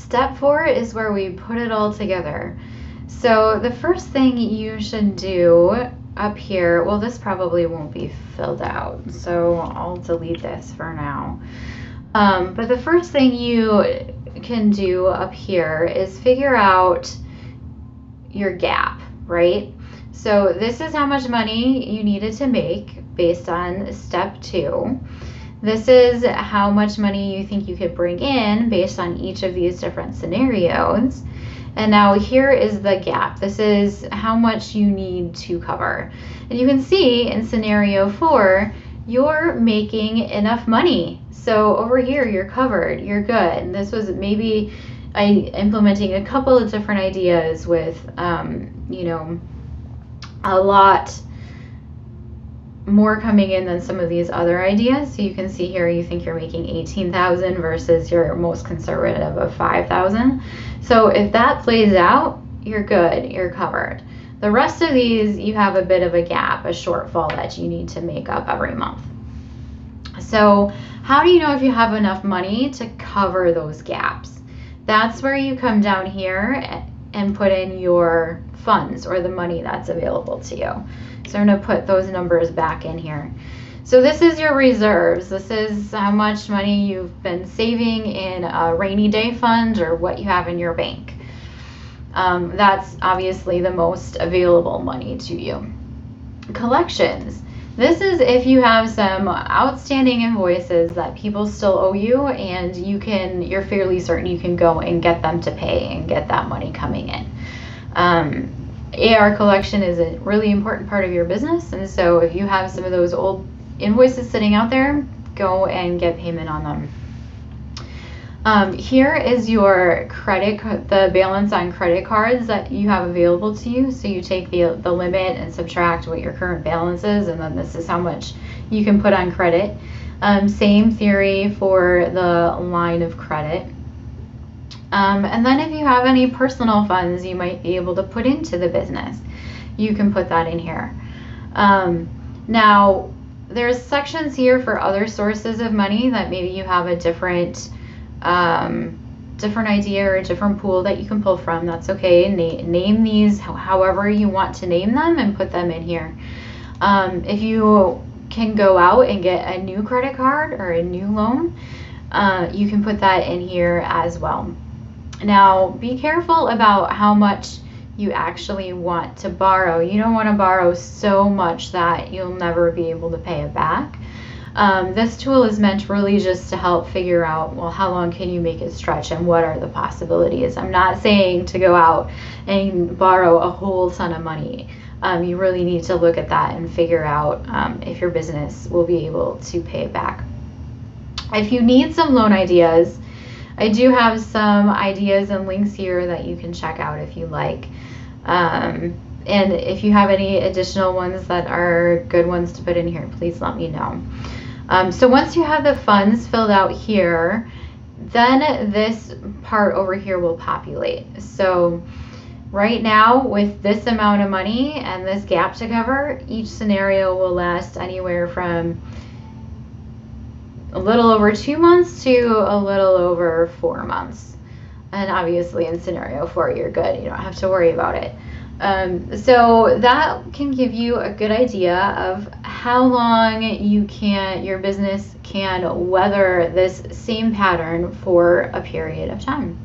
step 4 is where we put it all together. So the first thing you should do up here, well, this probably won't be filled out, so I'll delete this for now. But the first thing you can do up here is figure out your gap, right? So this is how much money you needed to make based on step 2. This is how much money you think you could bring in based on each of these different scenarios. And now here is the gap. This is how much you need to cover. And you can see in scenario 4, you're making enough money. So over here, you're covered, you're good. And this was maybe implementing a couple of different ideas with, a lot more coming in than some of these other ideas. So you can see here, you think you're making 18,000 versus your most conservative of 5,000. So if that plays out, you're good, you're covered. The rest of these, you have a bit of a gap, a shortfall that you need to make up every month. So how do you know if you have enough money to cover those gaps? That's where you come down here and put in your funds, or the money that's available to you. So I'm going to put those numbers back in here. So this is your reserves. This is how much money you've been saving in a rainy day fund or what you have in your bank. That's obviously the most available money to you. Collections. This is if you have some outstanding invoices that people still owe you, and you're fairly certain you can go and get them to pay and get that money coming in. AR collection is a really important part of your business, and so if you have some of those old invoices sitting out there, go and get payment on them. Here is your the balance on credit cards that you have available to you. So you take the limit and subtract what your current balance is, and then this is how much you can put on credit. Same theory for the line of credit. And then if you have any personal funds you might be able to put into the business, you can put that in here. Now, there's sections here for other sources of money that maybe you have a different idea or a different pool that you can pull from. That's okay. Name these however you want to name them and put them in here. If you can go out and get a new credit card or a new loan, you can put that in here as well. Now, be careful about how much you actually want to borrow. You don't want to borrow so much that you'll never be able to pay it back. This tool is meant really just to help figure out, well, how long can you make it stretch and what are the possibilities? I'm not saying to go out and borrow a whole ton of money. You really need to look at that and figure out if your business will be able to pay it back. If you need some loan ideas, I do have some ideas and links here that you can check out if you like. And if you have any additional ones that are good ones to put in here, please let me know. So once you have the funds filled out here, then this part over here will populate. So right now, with this amount of money and this gap to cover, each scenario will last anywhere from a little over 2 months to a little over 4 months. And obviously in scenario 4, you're good. You don't have to worry about it. So that can give you a good idea of how long your business can weather this same pattern for a period of time.